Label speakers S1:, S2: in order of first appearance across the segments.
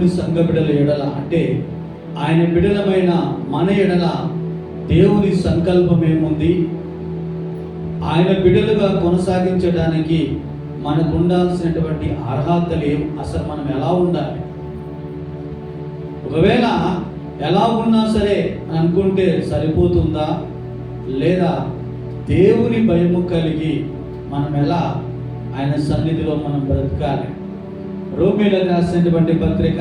S1: దేవుని సంఘ బిడ్డల ఎడల, అంటే ఆయన బిడ్డలమైన మన ఎడల దేవుని సంకల్పం ఏముంది, ఆయన బిడ్డలుగా కొనసాగించడానికి మనకు ఉండాల్సినటువంటి అర్హతలు ఏం, అసలు మనం ఎలా ఉండాలి, ఒకవేళ ఎలా ఉన్నా సరే అనుకుంటే సరిపోతుందా, లేదా దేవుని భయము కలిగి మనం ఎలా ఆయన సన్నిధిలో మనం బ్రతకాలి. రోమీయులకు రాసినటువంటి పత్రిక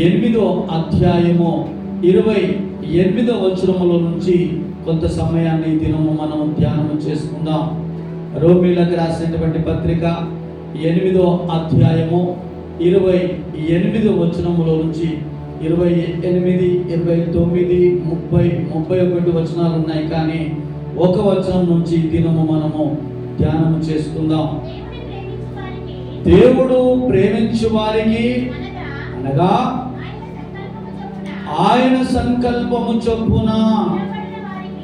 S1: 8వ అధ్యాయము 28వ వచనములో నుంచి కొంత సమయాన్ని దినము మనం ధ్యానం చేసుకుందాం. రోమీయులకు రాసినటువంటి పత్రిక 8వ అధ్యాయము 28వ వచనములో నుంచి 28, 29, 30, 31 వచనాలు ఉన్నాయి. కానీ ఒక వచనం నుంచి దినము మనము ధ్యానం చేసుకుందాం. దేవుడు ప్రేమించు వారికి అనగా ఆయన సంకల్పము చొప్పున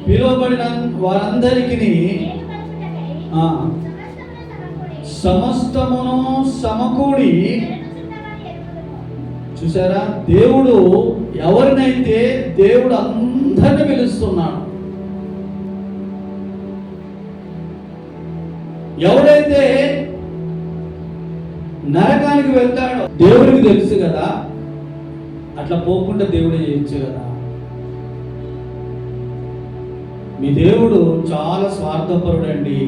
S1: పిలువబడిన వారందరికీ సమస్తమును సమకూడి, చూసారా, దేవుడు ఎవరినైతే దేవుడు అందరిని పిలుస్తున్నాడు, ఎవరైతే నరకానికి వెళ్తాడో దేవుడికి తెలుసు కదా, అట్లా పోకుండా దేవుడే చేయొచ్చు కదా. మీ దేవుడు చాలా స్వార్థపరుడండి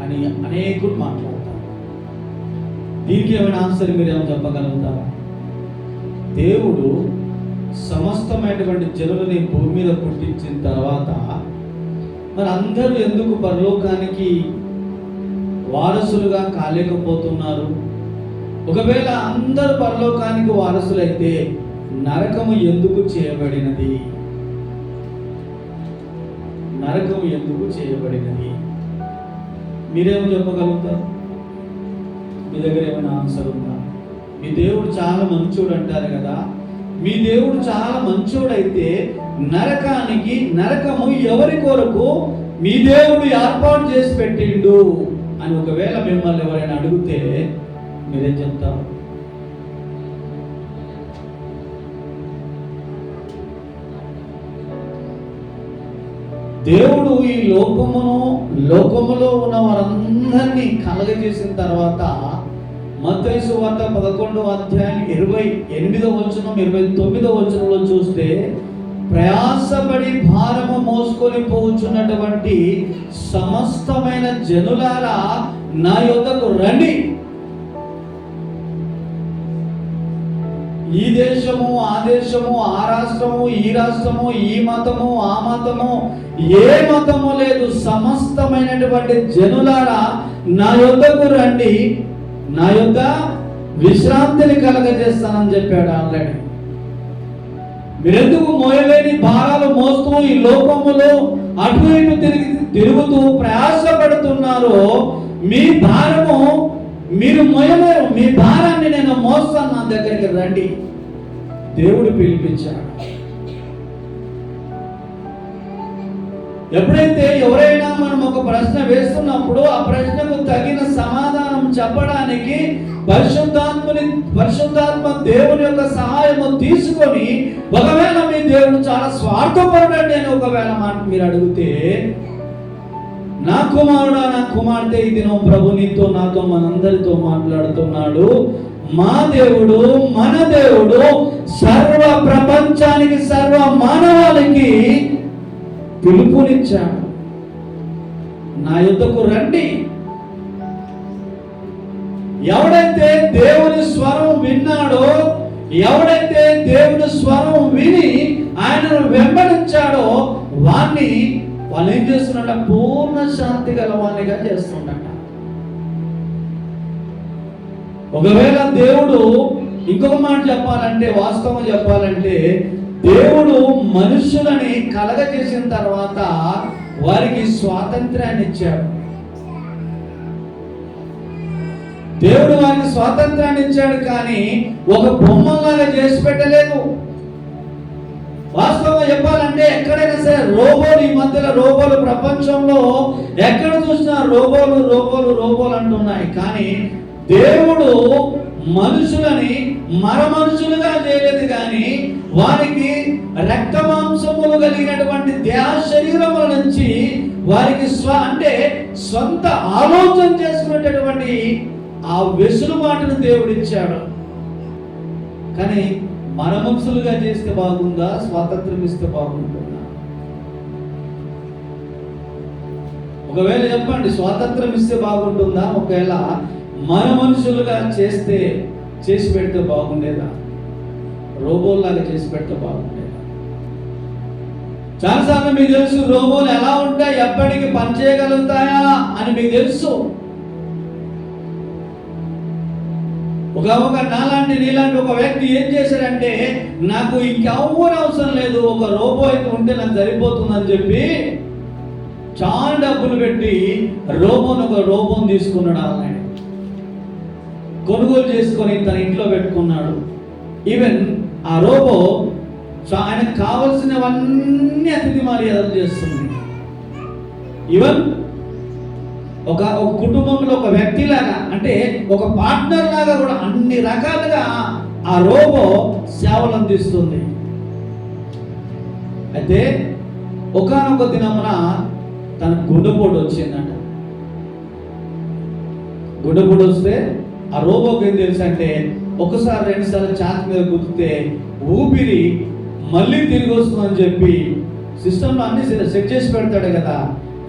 S1: అని అనేకులు మాట్లాడతారు. దీనికి ఏమైనా ఆన్సర్ మీరు ఏమైనా చెప్పగలుగుతారా? దేవుడు సమస్తమైనటువంటి జనులని భూమి మీద పుట్టించిన తర్వాత మరి అందరూ ఎందుకు పరలోకానికి వారసులుగా కాలేకపోతున్నారు? ఒకవేళ అందరూ పరలోకానికి వారసులైతే నరకము ఎందుకు చేయబడినది? నరకము ఎందుకు చేయబడినది? మీరేమో చెప్పగలుగుతారు? మీ దగ్గర ఏమైనా ఆన్సర్ ఉందా? మీ దేవుడు చాలా మంచోడు అంటారు కదా. మీ దేవుడు చాలా మంచోడైతే నరకము ఎవరి కొరకు మీ దేవుడు ఏర్పాటు చేసి పెట్టిండు అని ఒకవేళ మిమ్మల్ని ఎవరైనా అడిగితే మీరేం చెప్తారు? దేవుడు ఈ లోకములో ఉన్న వారందరినీ కలగజేసిన తర్వాత మత్తయి సువార్త 11వ అధ్యాయం 28వ వచనం 29వ వచనంలో చూస్తే, ప్రయాసపడి భారము మోసుకొని పోచున్నటువంటి సమస్తమైన జనులారా నా యొద్దకు రండి. ఈ దేశము ఆ దేశము, ఆ రాష్ట్రము ఈ రాష్ట్రము, ఈ మతము ఆ మతము, ఏ మతము లేదు, సమస్తమైనటువంటి జనులారా నా యొద్దకు రండి, నా యొద్ద విశ్రాంతిని కలగజేస్తానని చెప్పాడు ఆల్రెడీ. మీరెందుకు మోయలేని భారాలు మోస్తూ ఈ లోకములో అటు ఇటు తిరుగుతూ ప్రయాసపడుతున్నారో, మీ భారము మీరు మోయలేరు, మీ భారాన్ని నేను మోస్తాను, నా దగ్గరికి రండి. దేవుడు పిలిపించాడు. ఎప్పుడైతే ఎవరైనా మనం ఒక ప్రశ్న వేస్తున్నప్పుడు ఆ ప్రశ్నకు తగిన సమాధానం చెప్పడానికి పరిశుద్ధాత్మ దేవుని యొక్క సహాయము తీసుకొని, ఒకవేళ మీ దేవుడు చాలా స్వార్థపరుడండి అని ఒకవేళ మాట మీరు అడిగితే, నా కుమారుడా నా కుమార్తె, ఈ దినం ప్రభు నీతో నాతో మనందరితో మాట్లాడుతున్నాడు. మా దేవుడు మన దేవుడు సర్వ ప్రపంచానికి, సర్వ మానవాళికి పిలుపునిచ్చాడు. నా యుద్ధకు రండి. ఎవడైతే దేవుని స్వరం విన్నాడో, ఎవడైతే దేవుని స్వరం విని ఆయనను వెంబడించాడో వాళ్ళు ఏం చేస్తున్నాడ? పూర్ణ శాంతి గలవానిగా చేస్తున్నాడ. ఒకవేళ దేవుడు, ఇంకొక మాట చెప్పాలంటే, వాస్తవం చెప్పాలంటే, దేవుడు మనుషులని కలగజేసిన తర్వాత వారికి స్వాతంత్రాన్ని ఇచ్చాడు. దేవుడు వారికి స్వాతంత్రాన్ని ఇచ్చాడు, కానీ ఒక బొమ్మలాగా చేసి పెట్టలేదు. వాస్తవం చెప్పాలంటే ఎక్కడైనా సరే రోబోలు, ఈ మధ్యలో రోబోలు ప్రపంచంలో ఎక్కడ చూసినా రోబోలు అంటున్నాయి. కానీ దేవుడు మనుషులని మనుషులుగా చేయలేదు, కానీ వారికి రక్త మాంసములు కలిగినటువంటి దేహ శరీరముల నుంచి వారికి అంటే సొంత ఆలోచన చేసుకునేటటువంటి ఆ వెసులుబాటును దేవుడిచ్చాడు. కానీ మనుషులుగా చేస్తే బాగుందా, స్వాతంత్రం ఇస్తే బాగుంటుందా? ఒకవేళ చెప్పండి, స్వాతంత్రం ఇస్తే బాగుంటుందా, ఒకవేళ మనుషులుగా చేసి పెడితే బాగుండేదా, రోబోలాగా చేసి పెడితే బాగుండేదా? చాలాసార్లు మీకు తెలుసు రోబోలు ఎలా ఉంటాయి, ఎప్పటికీ పనిచేయగలుగుతాయా అని మీకు తెలుసు. ఒక నీలాంటి ఒక వ్యక్తి ఏం చేశాడంటే, నాకు ఇంకెవరు అవసరం లేదు, ఒక రోబో అయితే ఉంటే నాకు సరిపోతుందని చెప్పి చాలా డబ్బులు పెట్టి ఒక రోబోని తీసుకున్నాడు. ఆయన కొనుగోలు చేసుకొని తన ఇంట్లో పెట్టుకున్నాడు. ఈవెన్ ఆ రోబో ఆయనకు కావలసినవన్నీ అతిథి మర్యాదలు చేస్తుంది. ఈవెన్ ఒక కుటుంబంలో ఒక వ్యక్తిలాగా, అంటే ఒక పార్ట్నర్ లాగా కూడా అన్ని రకాలుగా ఆ రోబో సేవలు అందిస్తుంది. అయితే ఒకానొక దినమున తన గుండెపోటు వచ్చిందంట. గుండెపోటు వస్తే ఆ రోబోకి ఏం తెలుసు అంటే, ఒకసారి 2 సార్లు ఛాతీ మీద గుద్దితే ఊపిరి మళ్ళీ తిరిగి వస్తుందని చెప్పి సిస్టంలో అన్ని సెట్ చేసి పెడతాడు కదా.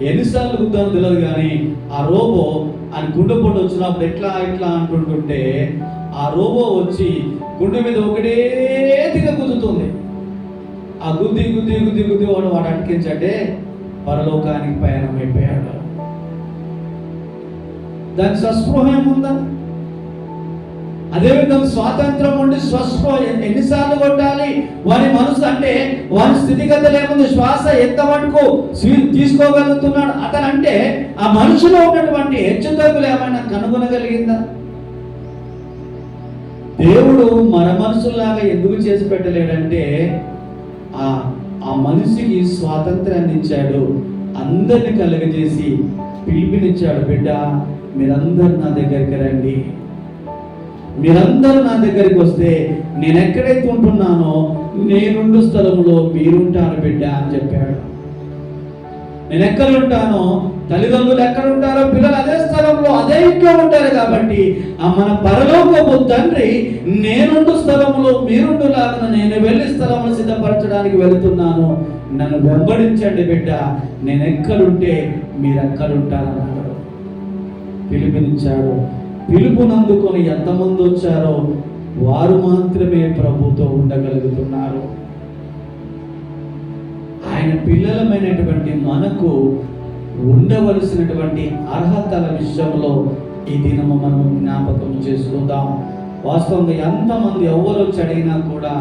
S1: ఎన్నిసార్లు గుద్దానో తెలియదు, కానీ ఆ రోబో ఆయన గుండెపోటు వచ్చినప్పుడు ఇట్లా అంటుంటుంటే ఆ రోబో వచ్చి గుండె మీద ఒకటే దిగ గుద్దుతుంది. ఆ గుద్ది వాడు అటకించంటే పరలోకానికి ప్రయాణం అయిపోయాడు. దానికి స్వస్పృహ ఏముందా? అదేవిధంగా స్వాతంత్రం ఉండి స్వస్పృహ ఎన్నిసార్లు కొట్టాలి వారి మనసు, అంటే వారి స్థితిగతులు ఏముంది, శ్వాస ఎంత మటుకు తీసుకోగలుగుతున్నాడు అతను, అంటే ఆ మనుషులో ఉన్నటువంటి హెచ్చుతగ్గులు ఏమైనా కనుగొనగలిగిందా? దేవుడు మనుషుల్లాగా ఎందుకు చేసి పెట్టలేడంటే, ఆ మనిషికి స్వాతంత్రాన్ని ఇచ్చాడు, అందరిని కలుగజేసి పిలిపినిచ్చాడు. బిడ్డ, మీరందరూ నా దగ్గరికి రండి, మీరందరూ నా దగ్గరికి వస్తే నేను ఎక్కడైతే ఉంటున్నానో నేనుండు స్థలంలో మీరుంటారు బిడ్డ అని చెప్పాడు. నేను ఎక్కడ ఉంటానో, తల్లిదండ్రులు ఎక్కడ ఉంటారో పిల్లలు అదే స్థలంలో అదే ఇంట్లో ఉంటారు. కాబట్టి మన పరలోకపు తండ్రి నేనుండు స్థలంలో మీరుండులాగా నేను వెళ్ళి స్థలంలో సిద్ధపరచడానికి వెళుతున్నాను, నన్ను వెంబడించండి బిడ్డ, నేను ఎక్కడుంటే మీరు ఎక్కడుంటారన్నాడు. పిలుపునిచ్చాడు. పిలుపునందుకొని ఎంతమంది వచ్చారో వారు మాత్రమే ప్రభుతో ఉండగలుగుతున్నారు. ఆయన పిల్లలమైనటువంటి మనకు ఉండవలసినటువంటి అర్హతల విషయంలో ఈ దినము మనం జ్ఞాపకం చేసుకుందాం. వాస్తవంగా ఎంతమంది ఎవరు వచ్చి అడిగినా కూడా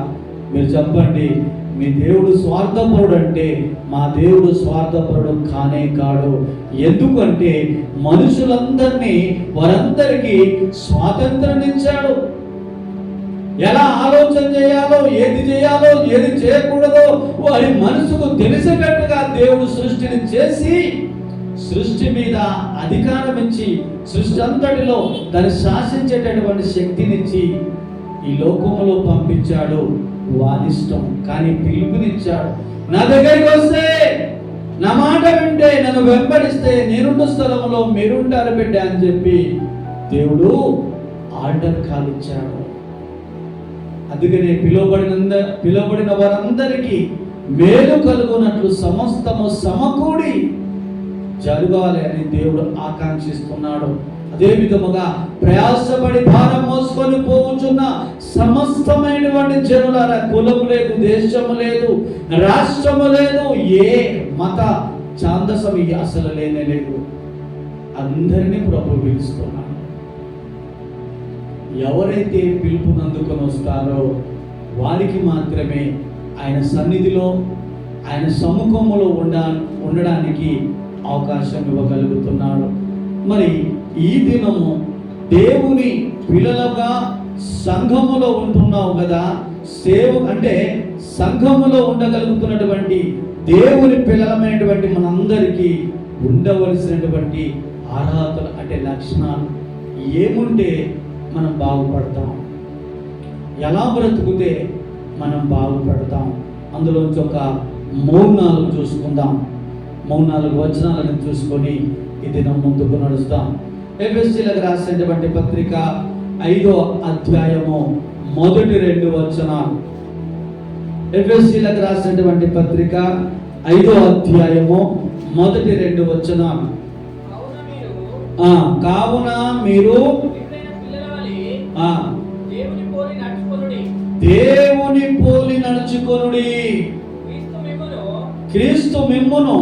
S1: మీరు చెప్పండి, మీ దేవుడు స్వార్థపరుడు అంటే మా దేవుడు స్వార్థపరుడు కానే కాడు. ఎందుకంటే మనుషులందరినీ వారందరికీ స్వాతంత్రం ఇచ్చాడు. ఎలా ఆలోచన చేయాలో, ఏది చేయాలో, ఏది చేయకూడదో వారి మనసుకు తెలిసేటట్టుగా దేవుడు సృష్టిని చేసి సృష్టి మీద అధికారం ఇచ్చి సృష్టి అంతటిలో దాన్ని శాసించేటటువంటి శక్తినిచ్చి ఈ లోకములో పంపించాడు. వానిష్టం, కానీ పిలుపునిచ్చాడు. నా దగ్గరికి వస్తే, నా మాట వింటే, నన్ను వెంబడిస్తే నేనున్న స్థలంలో మీరుంటారు బిడ్డ అని చెప్పి దేవుడు ఆర్డర్ కాల్ ఇచ్చాడు. అందుకనే పిలువబడిన వారందరికీ మేలు కలుగునట్లు సమస్తము సమకూడి జరగాలి అని దేవుడు ఆకాంక్షిస్తున్నాడు. అదే విధముగా ప్రయాసపడి భారం మోసుకొని పోవుచున్న సమస్తమైనటువంటి జనులారా, కులము లేదు, దేశము లేదు, రాష్ట్రము లేదు, ఏ మత ఛాందసం అసలు లేనే లేదు, అందరినీ ప్రభు పిలుస్తున్నాడు. ఎవరైతే పిలుపునందుకొని వస్తారో వారికి మాత్రమే ఆయన సన్నిధిలో, ఆయన సముఖములో ఉండడానికి అవకాశం ఇవ్వగలుగుతున్నాడు. మరి ఈ దినము దేవుని పిల్లలుగా సంఘములో ఉంటున్నావు కదా, అంటే సంఘములో ఉండగలుగుతున్నటువంటి దేవుని పిల్లలమైనటువంటి మనందరికీ ఉండవలసినటువంటి అర్హతలు, అంటే లక్షణాలు ఏముంటే మనం బాగుపడతాం, ఎలా బ్రతుకుతే మనం బాగుపడతాం. అందులోంచి ఒక 3-4 చూసుకుందాం. 3-4 వచనాలను చూసుకొని ఈ దినం ముందుకు నడుస్తాం. ఎఫెసీయులకు రాసినటువంటి పత్రిక 5వ అధ్యాయము మొదటి 2 వచనాలు. ఎఫెసీయులకు రాసినటువంటి పత్రిక 5వ అధ్యాయము మొదటి 2 వచనాలు. కావున మీరు దేవుని పోలి నడుచుకొనుడి, క్రీస్తు మిమ్మును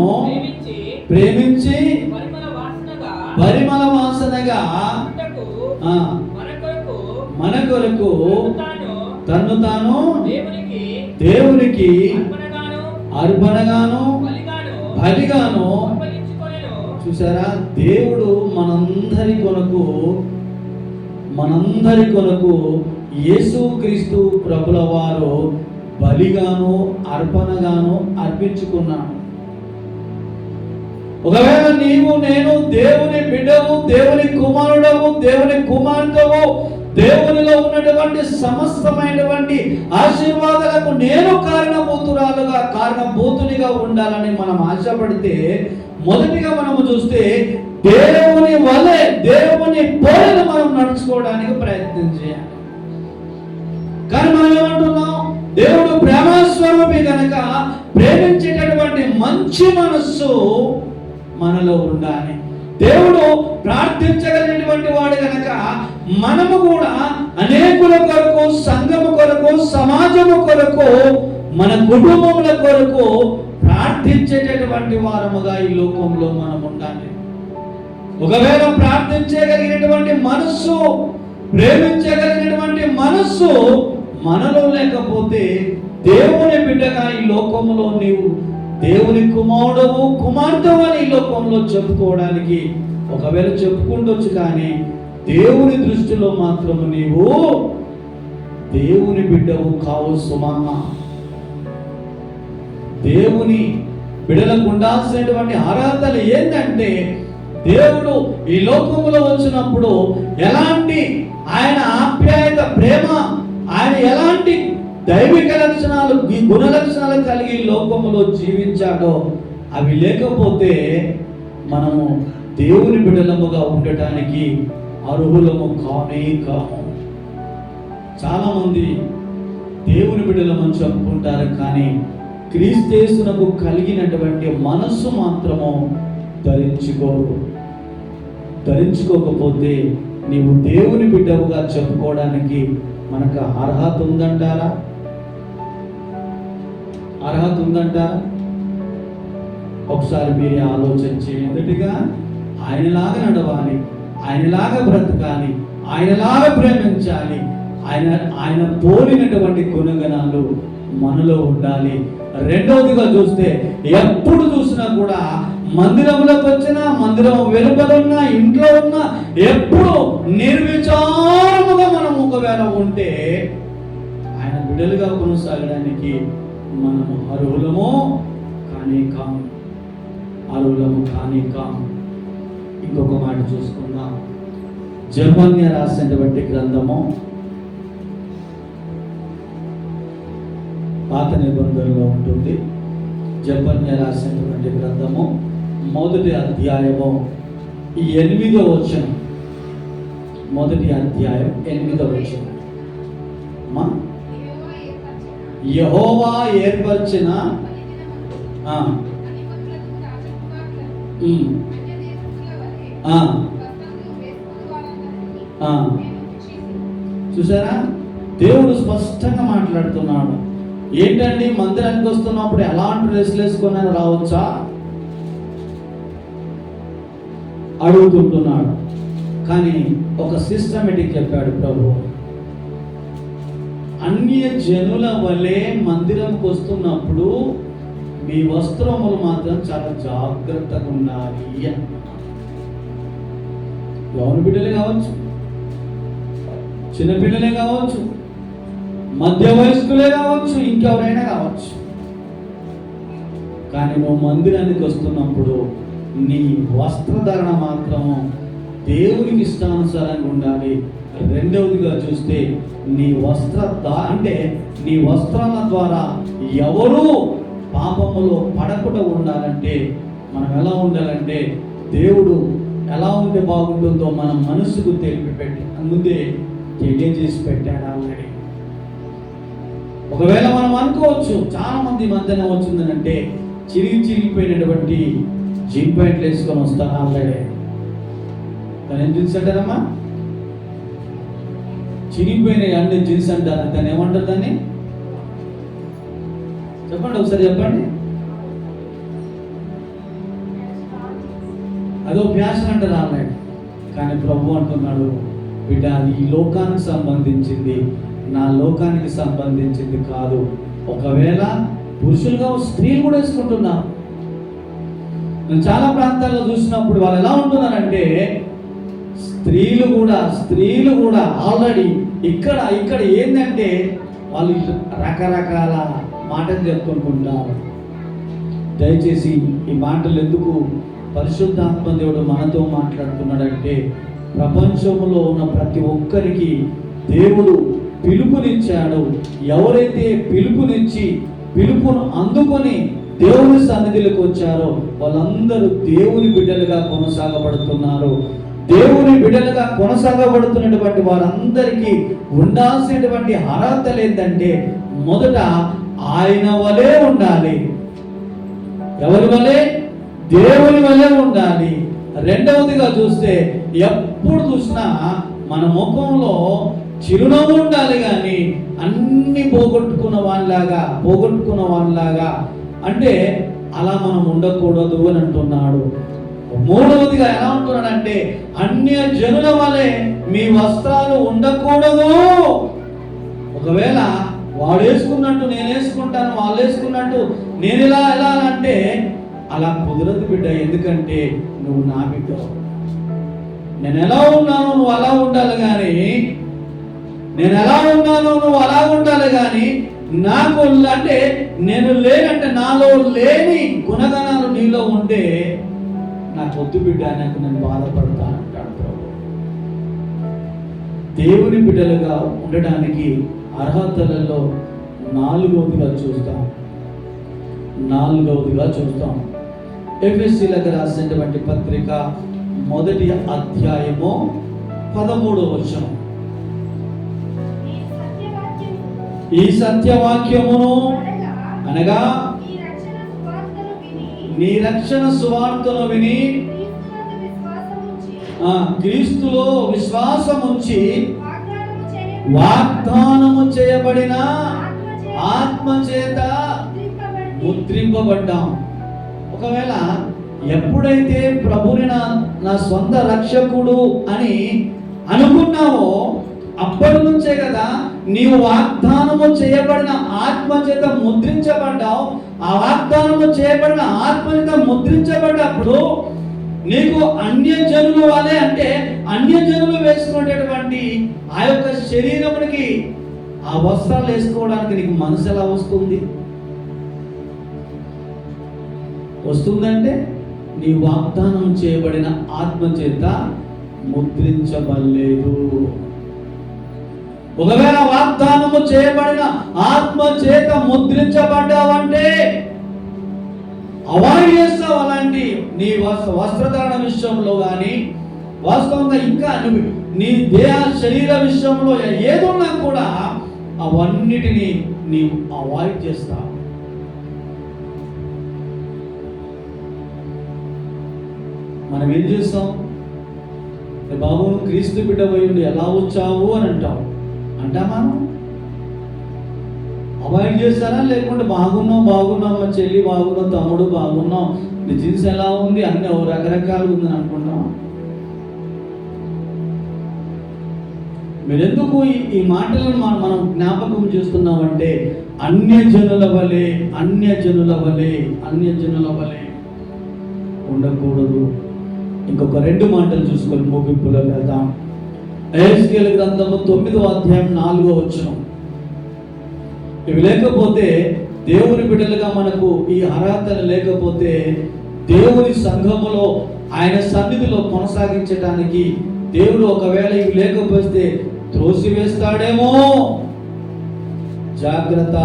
S1: ప్రేమించి పరిమళ వాసనగా మన కొరకు తన్ను తాను దేవునికి అర్పణగాను బలిగాను. చూసారా, దేవుడు మనందరి కొరకు యేసుక్రీస్తు ప్రభుల వారు బలిగాను అర్పణగాను అర్పించుకున్నాడు. ఒకవేళ నీవు నేను దేవుని బిడ్డవు, దేవుని కుమారుడవు, దేవుని కుమార్తెవు, దేవునిలో ఉన్నటువంటి సమస్తమైనటువంటి ఆశీర్వాదాలకు నేను కారణభూతునిగా ఉండాలని మనం ఆశపడితే, మొదటిగా మనము చూస్తే దేవుని వలె, దేవుని పోలిన మనం నడుచుకోవడానికి ప్రయత్నం చేయాలి. కానీ మనం ఏమంటున్నాం? దేవుడు ప్రేమస్వరూపి కనుక ప్రేమించేటటువంటి మంచి మనస్సు మనలో ఉండాలి. దేవుడు ప్రార్థించగలిగినటువంటి వాడు కనుక మనము కూడా అనేకుల కొరకు, సంఘము కొరకు, సమాజము కొరకు, మన కుటుంబముల కొరకు ప్రార్థించేటటువంటి వారముగా ఈ లోకంలో మనం ఉండాలి. ఒకవేళ ప్రార్థించగలిగినటువంటి మనస్సు, ప్రేమించగలిగినటువంటి మనస్సు మనలో లేకపోతే, దేవుని బిడ్డగా ఈ లోకంలో నీవు దేవుని కుమారుడవు, కుమార్తెవు అని ఈ లోకంలో చెప్పుకోవడానికి ఒకవేళ చెప్పుకుంటొచ్చు, కానీ దేవుని దృష్టిలో మాత్రము నీవు దేవుని బిడ్డవు కావు సుమా. దేవుని బిడ్డలకు ఉండాల్సినటువంటి అర్హతలు ఏంటంటే, దేవుడు ఈ లోకంలో వచ్చినప్పుడు ఎలాంటి ఆయన ఆప్యాయత, ప్రేమ, ఆయన ఎలాంటి దైవిక లక్షణాలు, ఈ గుణ లక్షణాలు కలిగి లోకంలో జీవించాడో అవి లేకపోతే మనము దేవుని బిడ్డలముగా ఉండటానికి అర్హులము కానే కాము. చాలా మంది దేవుని బిడ్డలమని చెప్పుకుంటారు, కానీ క్రీస్తేసునకు కలిగినటువంటి మనస్సు మాత్రము ధరించుకోకపోతే నీవు దేవుని బిడ్డవుగా చెప్పుకోవడానికి మనకు అర్హత ఉందంటారా? ఒకసారి మీరే ఆలోచించి, మొదటిగా ఆయనలాగా నడవాలి, ఆయనలాగా బ్రతకాలి, ఆయనలాగా ప్రేమించాలి, ఆయన పోలినటువంటి గుణగణాలు మనలో ఉండాలి. రెండవదిగా చూస్తే, ఎప్పుడు చూసినా కూడా మందిరంలోకి వచ్చినా, మందిరం వెలుపలున్నా, ఇంట్లో ఉన్నా, ఎప్పుడు నిర్విచారముగా మనం ఒకవేళ ఉంటే ఆయన బిడ్డలుగా కొనసాగడానికి మనము అర్హులము కానీ కాము. ఇంకొక మాట చూసుకుందాం. జెఫన్యా రాసినటువంటి గ్రంథము, పాత నిబంధనలో ఉంటుంది. జెఫన్యా రాసినటువంటి గ్రంథము 1వ అధ్యాయము 8వ వచనం. 1వ అధ్యాయం 8వ వచనం. యెహోవా ఏర్పరిచిన చూసారా, దేవుడు స్పష్టంగా మాట్లాడుతున్నాడు. ఏంటండి, మందిరానికి వస్తున్నప్పుడు ఎలాంటి డ్రెస్సులు వేసుకొని రావచ్చా అడుగుతుంటున్నాడు. కానీ ఒక సిస్టమేటిక్ చెప్పాడు ప్రభు. అన్య జనుల వలె మందిరంకి వస్తున్నప్పుడు మీ వస్త్రములు మాత్రం చాలా జాగ్రత్తగా ఉండాలి అంటున్నాడు. యవ్వన బిడ్డలే కావచ్చు, చిన్నపిల్లలే కావచ్చు, మధ్య వయస్కులే కావచ్చు, ఇంకెవరైనా కావచ్చు. కానీ నువ్వు మందిరానికి వస్తున్నప్పుడు నీ వస్త్రధారణ మాత్రము దేవునికి ఇష్టానుసారంగా ఉండాలి. రెండవదిగా చూస్తే నీ నీ వస్త్రాల ద్వారా ఎవరు పాపములో పడకుండా ఉండాలంటే మనం ఎలా ఉండాలంటే దేవుడు ఎలా ఉంటే బాగుంటుందో మన మనసుకు ముందే తెలియజేసి పెట్టాడు ఆల్రెడీ. ఒకవేళ మనం అనుకోవచ్చు చాలా మంది మధ్యన వచ్చిందనంటే చిరిగిపోయినటువంటి జీన్ ప్యాంట్లు వేసుకొని వస్తాను ఆల్రెడీ. దాని ఏం జీన్స్ అంటారమ్మా? చిరిగిపోయిన అన్ని జీన్స్ అంటారు. దాన్ని ఏమంటారు? దాన్ని చెప్పండి, ఒకసారి చెప్పండి. అదో ఫ్యాషన్ అంటారు ఆల్రెడీ. కానీ ప్రభు అంటున్నాడు, బిడ్డ అది ఈ లోకానికి సంబంధించింది, నా లోకానికి సంబంధించింది కాదు. ఒకవేళ పురుషులుగా స్త్రీలు కూడా వేసుకుంటున్నారు. నేను చాలా ప్రాంతాల్లో చూసినప్పుడు వాళ్ళు ఎలా ఉంటున్నారంటే స్త్రీలు కూడా ఆల్రెడీ ఇక్కడ ఏంటంటే వాళ్ళు రకరకాల మాటలు చెప్పుకుంటుంటారు. దయచేసి ఈ మాటలు ఎందుకు పరిశుద్ధాత్మ దేవుడు మనతో మాట్లాడుతున్నాడంటే ప్రపంచంలో ఉన్న ప్రతి ఒక్కరికి దేవుడు పిలుపునిచ్చాడు. ఎవరైతే పిలుపును అందుకొని దేవుని సన్నిధిలోకి వచ్చారో వాళ్ళందరూ దేవుని బిడ్డలుగా కొనసాగబడుతున్నారు. దేవుని బిడ్డలుగా కొనసాగబడుతున్నటువంటి వారందరికీ ఉండాల్సినటువంటి అర్హతలు ఏంటంటే మొదట ఆయన వలె ఉండాలి. ఎవరి వలె? దేవుని వలె ఉండాలి. రెండవదిగా చూస్తే ఎప్పుడు చూసినా మన ముఖంలో చిరునవ్వు ఉండాలి, కానీ అన్ని పోగొట్టుకున్న వాళ్ళలాగా అంటే అలా మనం ఉండకూడదు అని అంటున్నాడు. మూడవదిగా ఎలా ఉంటున్నాడంటే అన్య జనుల వలె మీ వస్త్రాలు ఉండకూడదు. ఒకవేళ వాడు వేసుకున్నట్టు నేను వేసుకుంటాను, వాళ్ళు వేసుకున్నట్టు నేను ఎలా అంటే అలా కుదరదు బిడ్డ. ఎందుకంటే నువ్వు నా బిడ్డ. నేను ఎలా ఉన్నానో నువ్వు అలా ఉండాలి కానీ నాకు అంటే నేను లేనంటే నాలో లేని గుణగణాలు నీలో ఉంటే నాకు వద్దు బిడ్డ, నాకు నేను బాధపడతా అంటాడు ప్రభు. దేవుని బిడ్డలుగా ఉండడానికి అర్హతలలో నాలుగవదిగా చూస్తాం. ఎఫెసీయులకు రాసినటువంటి పత్రిక 1వ అధ్యాయము 13వ వచనం. ఈ సత్యవాక్యమును అనగా నీ రక్షణ సువార్తను విని క్రీస్తులో విశ్వాసముంచి వాగ్దానము చేయబడిన ఆత్మ చేత ముద్రింపబడ్డాం. ఒకవేళ ఎప్పుడైతే ప్రభుని నా సొంత రక్షకుడు అని అనుకున్నావో అప్పటి నుంచే కదా నీవు వాగ్దానము చేయబడిన ఆత్మ చేత ముద్రించబడ్డావు. ఆ వాగ్దానము చేయబడిన ఆత్మ చేత ముద్రించబడ్డప్పుడు నీకు అన్యజనుల వలె అంటే అన్యజనులు వేసుకునేటటువంటి ఆ యొక్క శరీరమునికి ఆ వస్త్రాలు వేసుకోవడానికి నీకు మనసు ఎలా వస్తుందంటే నీ వాగ్దానం చేయబడిన ఆత్మ చేత ముద్రించబడలేదు. ఒకవేళ వాగ్దానము చేయబడిన ఆత్మ చేత ముద్రించబడ్డావంటే అవాయిడ్ చేస్తావు అలాంటి నీ వస్త్రధారణ విషయంలో కానీ వాస్తవంగా ఇంకా నీ దేహ శరీర విషయంలో ఏదున్నా కూడా అవన్నిటినీ నీవు అవాయిడ్ చేస్తావు. మనం ఏం చేస్తాం? బాబు క్రీస్తు బిడ్డ పోయి ఎలా వచ్చావు అని అంటామా? అవాయిడ్ చేస్తారా? లేకుంటే బాగున్నాం మా చెల్లి బాగున్నాం, తమ్ముడు బాగున్నాం, నీ జీన్స్ ఎలా ఉంది, అన్ని రకరకాలుగా ఉందని అనుకుంటాం. మీరెందుకు ఈ మాటలను మనం జ్ఞాపకం చేస్తున్నామంటే అన్యజనుల వలె ఉండకూడదు. ఇంకొక 2 మాటలు చూసుకొని ముగింపులో వెళ్దాం. ఎహెజ్కేలు గ్రంథము 9వ అధ్యాయం 4వ వచనం. ఇవి లేకపోతే దేవుని బిడ్డలుగా మనకు ఈ అర్హతలు లేకపోతే దేవుని సంఘములో ఆయన సన్నిధిలో కొనసాగించడానికి దేవుడు ఒకవేళ ఇవి లేకపోతే త్రోసివేస్తాడేమో. జాగ్రత్త.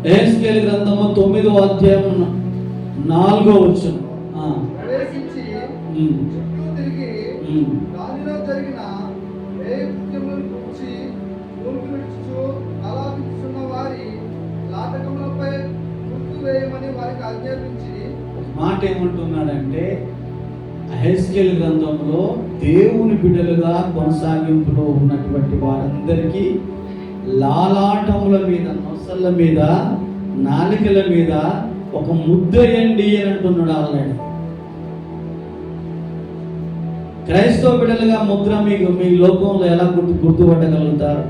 S1: యెహెజ్కేలు గ్రంథము 9వ అధ్యాయం 4వ వచనం.
S2: ప్రవేశించి చుట్టూ తిరిగి దానిలో జరిగిన కృత్యములను గురించి భూమికి విడుచుచు ఆలాపించుచున్న వారి నాటకములపై గుర్తు వేయమని వారికి ఆజ్ఞాపించి
S1: మాట ఏమంటున్నాడంటే, యెహెజ్కేలు గ్రంథంలో దేవుని బిడ్డలుగా కొనసాగింపులో ఉన్నటువంటి వారందరికీ లాలాటముల మీద, నొసళ్ళ మీద, నాలికల మీద ఒక ముద్ర వేయండి అని అంటున్నాడు. ఆల్రెడీ క్రైస్తవ బిడ్డలుగా ముద్ర మీకు మీ లోకంలో ఎలా గుర్తుపట్టగలుగుతారు?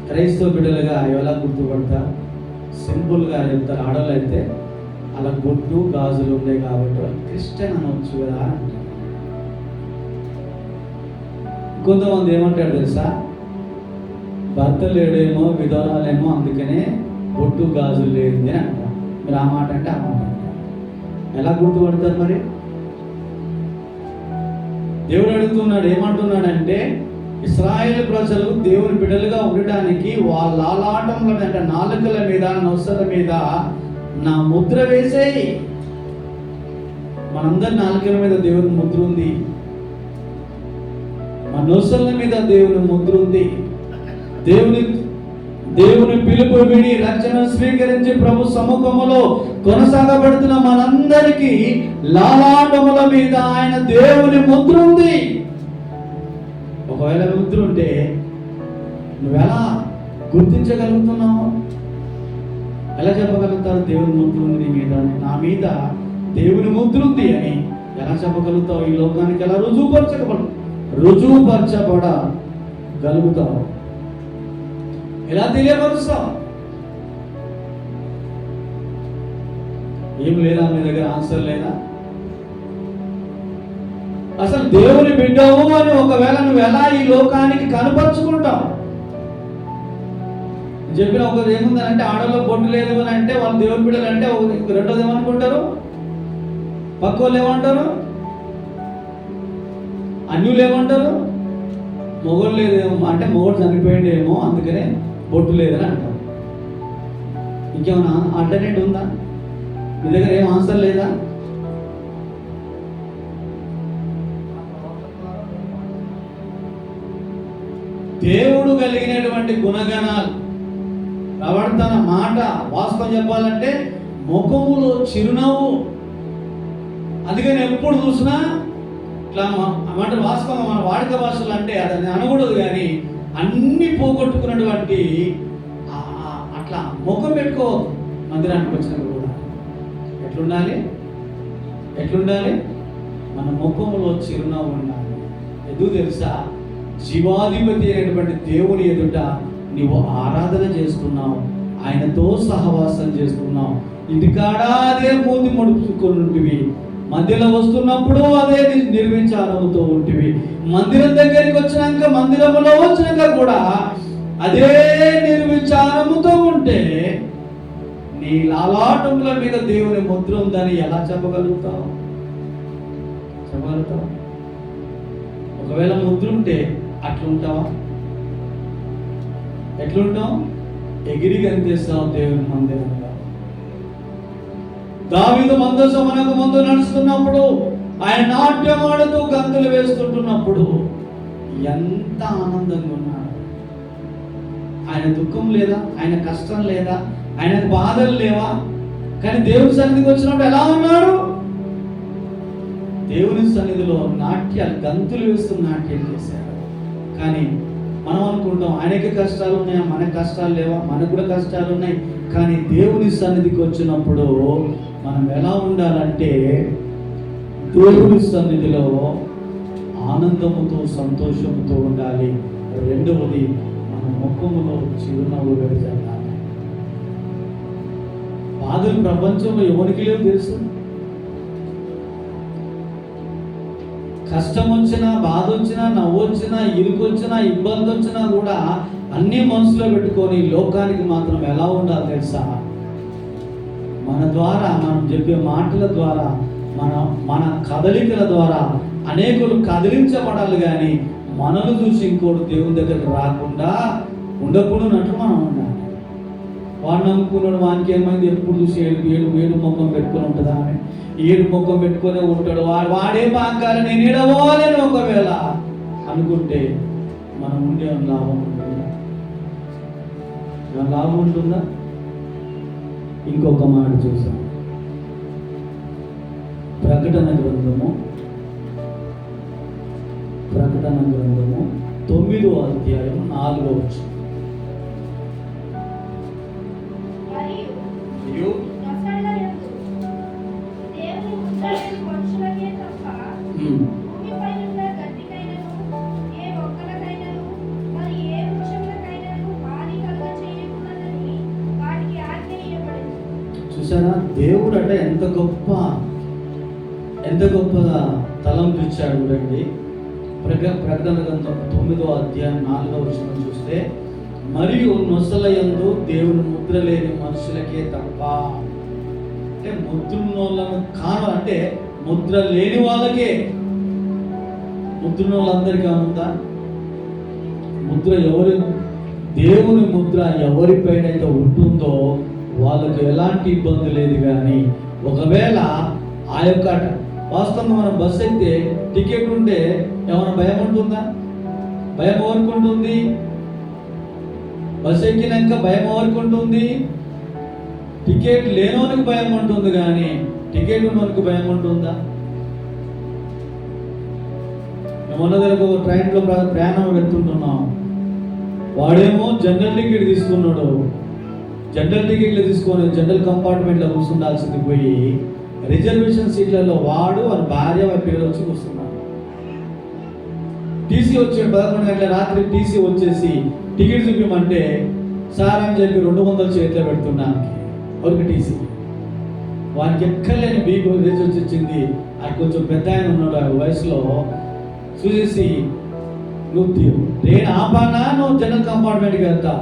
S1: క్రైస్తవ బిడ్డలుగా ఎలా గుర్తుపడతారు? సింపుల్గా చెప్తారు. ఆడవాళ్ళు అయితే అలా బొట్టు గాజులు ఉన్నాయి కాబట్టి వాళ్ళు క్రిస్టియన్ అనవచ్చు కదా అంటారు. కొంతమంది ఏమంటాడు తెలుసా, భర్త లేడేమో, విధవరాలేమో, అందుకనే బొట్టు గాజులు లేనిది అని అంటారు. మీరు ఆ మాట అంటే ఆ మాట ఎలా గుర్తుపడతారు మరి? దేవుడు అడుగుతున్నాడు, ఏమంటున్నాడంటే, ఇశ్రాయేలు ప్రజలు దేవుని బిడ్డలుగా ఉండటానికి వాళ్ళ లాలాటంలో అంటే నాలుకల మీద, నొసల మీద నా ముద్ర వేసేయి. మనందరి నాలుకల మీద దేవుని ముద్ర ఉంది, మన నొసల మీద దేవుని ముద్ర ఉంది. దేవుని పిలుపు విని రక్షణ స్వీకరించి ప్రభు సముఖములో కొనసాగబడుతున్న మనందరికీ లాలాటముల మీద ఆయన దేవుని ముద్ర ఉంది. ఒకవేళ ముద్ర ఉంటే నువ్వెలా గుర్తించగలుగుతున్నావు? ఎలా చెప్పగలుగుతావు దేవుని ముద్ర ఉంది నీ మీద, నా మీద దేవుని ముద్ర ఉంది అని ఎలా చెప్పగలుగుతావు? ఈ లోకానికి ఎలా రుజువుపరచబడగలుగుతావు? ఎలా తెలియపరుస్తావు? ఏం లేదా మీ దగ్గర ఆన్సర్ లేదా? అసలు దేవుని బిడ్డవు అని ఒకవేళ నువ్వు ఎలా ఈ లోకానికి కనపరుచుకుంటావు? చెప్పిన ఒకరు ఏముందంటే, ఆడలో బొట్టు లేదు అని అంటే వాళ్ళు దేవుని బిడ్డలు అంటే, రెండోది ఏమనుకుంటారు? పక్క వాళ్ళు ఏమంటారు? అన్యులు ఏమంటారు? మొగోళ్ళు లేదేమో అంటే మొగోడు చనిపోయిండేమో అందుకనే బొట్టు లేదని అంటారు. ఇంకేమన్నా ఆల్టర్నేట్ ఉందా? మీ దగ్గర ఏం ఆన్సర్ లేదా? దేవుడు కలిగినటువంటి గుణగణాలు, ప్రవర్తన, మాట, వాస్తవం చెప్పాలంటే ముఖములో చిరునవ్వు. అందుకని ఎప్పుడు చూసినా ఇట్లా మాట వాస్తవం మన వాడుక భాషలు అంటే అది అనకూడదు, కానీ అన్ని పోగొట్టుకున్నటువంటి అట్లా ముఖం పెట్టుకోవద్దు. మందిరానికి వచ్చినప్పుడు కూడా ఎట్లుండాలి? మన ముఖంలో చిరునవ్వు ఉండాలి. ఎందుకు తెలుసా? జీవాధిపతి అయినటువంటి దేవుని ఎదుట నీవు ఆరాధన చేస్తున్నావు, ఆయనతో సహవాసం చేస్తున్నావు. ఇంటికాడ అదే మూతి ముడుచుకొని ఉంటివి, మధ్యలో వస్తున్నప్పుడు అదే నిర్విచారముతో ఉంటివి, మందిరం దగ్గరికి వచ్చినాక, మందిరంలో వచ్చినాక కూడా అదే నిర్విచారముతో ఉంటే నీ లాలాటముల మీద దేవుని ముద్ర ఉందని ఎలా చెప్పగలుగుతావు? ఒకవేళ ముద్ర ఉంటే అట్లుంటావా? ఎట్లుంటావు? ఎగిరి కనిపిస్తావు దేవుని మందిరంలో. దావీదు మందసమునకు ముందు నడుస్తున్నప్పుడు, ఆయన నాట్యం ఆడుతూ గంతులు వేస్తుంటున్నప్పుడు ఎంత ఆనందంగా ఉన్నాడు. ఆయన దుఃఖం లేదా? ఆయన కష్టం లేదా? ఆయనకు బాధలు లేవా? కానీ దేవుని సన్నిధికి వచ్చినప్పుడు ఎలా ఉన్నాడు? దేవుని సన్నిధిలో నాట్యాలు, గంతులు వేస్తూ నాట్యం చేశాడు. కానీ మనం అనుకుంటాం ఆయనకి కష్టాలు ఉన్నాయా, మనకు కష్టాలు లేవా? మనకు కూడా కష్టాలు ఉన్నాయి. కానీ దేవుని సన్నిధికి వచ్చినప్పుడు మనం ఎలా ఉండాలంటే, దేవుని సన్నిధిలో ఆనందముతో, సంతోషంతో ఉండాలి. రెండవది, మన ముఖములో చిరునవ్వు వెదజల్లాలి. బాధలు ప్రపంచంలో ఎవరికి లేవు తెలుసు. కష్టం వచ్చినా, బాధ వచ్చినా, నవ్వు వచ్చినా, ఇరుకు వచ్చినా, ఇబ్బంది వచ్చినా కూడా అన్ని మనసులో పెట్టుకొని లోకానికి మాత్రం ఎలా ఉండాలి తెలుసా? మన ద్వారా, మనం చెప్పే మాటల ద్వారా, మన కదలికల ద్వారా అనేకులు కదిలించబడాలి. కానీ మనల్ని చూసి ఇంకోటి దేవుని దగ్గరకు రాకుండా ఉండకూడనట్టు మనం ఉండాలి. వాడు నమ్ముకున్నాడు, వానికి ఏమైంది, ఎప్పుడు చూసి ఏడు ముఖం పెట్టుకొని ఉంటుందా అని ఏడు ముఖం పెట్టుకునే ఉంటాడు. వాడే బాగాలి, నేను ఏడవాలని ఒకవేళ అనుకుంటే మనం ఉండే లాభం ఉంటుందా? లాభం ఉంటుందా? ఇంకొక మాట చూసాం. ప్రకటన గ్రంథము 9వ అధ్యాయం 4వ వచనం. చూసారా, దేవుడు అంటే ఎంత గొప్పగా తలంపు ఇచ్చాడు. చూడండి, ప్రకటన గ్రంథం 9వ అధ్యాయం 4వ వచనం చూస్తే, మరియు నొసలయందు దేవుని ముద్ర లేని మనుషులకే తప్ప, అంటే ముద్రున్నోళ్ళను కాను, అంటే ముద్ర లేని వాళ్ళకే. ముద్రున్నోళ్ళందరికీ ఉందా ముద్ర? దేవుని ముద్ర ఎవరిపైన అయితే ఉంటుందో వాళ్ళకు ఎలాంటి ఇబ్బంది లేదు. కానీ ఒకవేళ ఆ యొక్క వాస్తవంగా మనం బస్సు అయితే టికెట్ ఉంటే ఏమైనా భయం ఉంటుందా? భయం ఎవరికి ఉంటుంది? బస్సు ఎక్కినాక భయం ఎవరికి ఉంటుంది? టికెట్ లేనోనికి భయం ఉంటుంది, కానీ టికెట్ ఉన్నోనికి భయం ఉంటుందా? మేము ఉన్నదరకు ట్రైన్లో ప్రయాణం పెడుతుంటున్నాం. వాడేమో జనరల్ టికెట్ తీసుకున్నాడు. జనరల్ టికెట్లు తీసుకొని జనరల్ కంపార్ట్మెంట్లో కూర్చుండాల్సింది పోయి రిజర్వేషన్ సీట్లలో వాడు వాళ్ళ భార్య వాళ్ళ పిల్లలు వచ్చి కూర్చున్నాడు. టీసీ వచ్చాడు 11 గంటల రాత్రి. టీసీ వచ్చేసి టికెట్ చూపించమంటే సార్ అని చెప్పి 200 చేతిలో పెడుతున్నాను ఒక టీసీ. వానికి ఎక్కలేని బీపీ రేజ్ వచ్చింది. అది కొంచెం పెద్ద ఆయన ఉన్నాడు ఆ వయసులో. చూసేసి, నువ్వు ట్రైన్ ఆపానా, నువ్వు జనరల్ కంపార్ట్మెంట్కి వెళ్తా,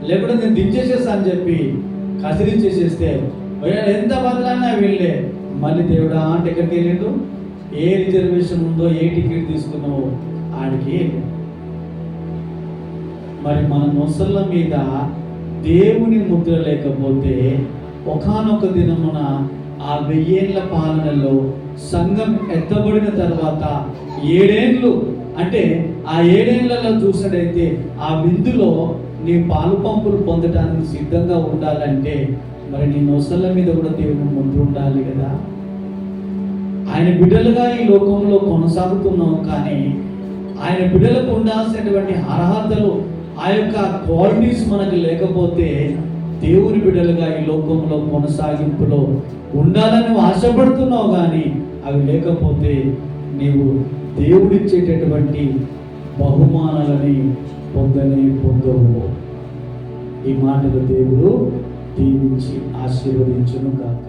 S1: లేకపోతే నేను దించేసేస్తా అని చెప్పి కసిరించేసేస్తే ఎంత బదులన్నా వెళ్ళే. మళ్ళీ దేవుడా అంటే ఎక్కడికి వెళ్ళిండు? ఏ రిజర్వేషన్ ఉందో, ఏ టికెట్ తీసుకున్నావో ఆడికి. మరి మన నొసళ్ళ మీద దేవుని ముద్ర లేకపోతే ఒకానొక దినమున ఆ 1000 ఏళ్ల పాలనలో సంఘం ఎత్తబడిన తర్వాత 7 ఏళ్ళు, అంటే ఆ 7 ఏళ్లలో చూసినట్టయితే ఆ విందులో నీ పాలు పంపులు పొందడానికి సిద్ధంగా ఉండాలంటే మరి నీ నొసళ్ళ మీద కూడా దేవుని ముద్ర ఉండాలి కదా. ఆయన బిడ్డలుగా ఈ లోకంలో కొనసాగుతున్నాం, కానీ ఆయన బిడ్డలకు ఉండాల్సినటువంటి అర్హతలు, ఆ యొక్క క్వాలిటీస్ మనకు లేకపోతే దేవుని బిడ్డలుగా ఈ లోకంలో కొనసాగింపులో ఉండాలని ఆశపడుతున్నావు, కానీ అవి లేకపోతే నీవు దేవుడిచ్చేటటువంటి బహుమానాలని పొందవు. ఈ మాటలు దేవుడు దీవించి ఆశీర్వదించును కాక.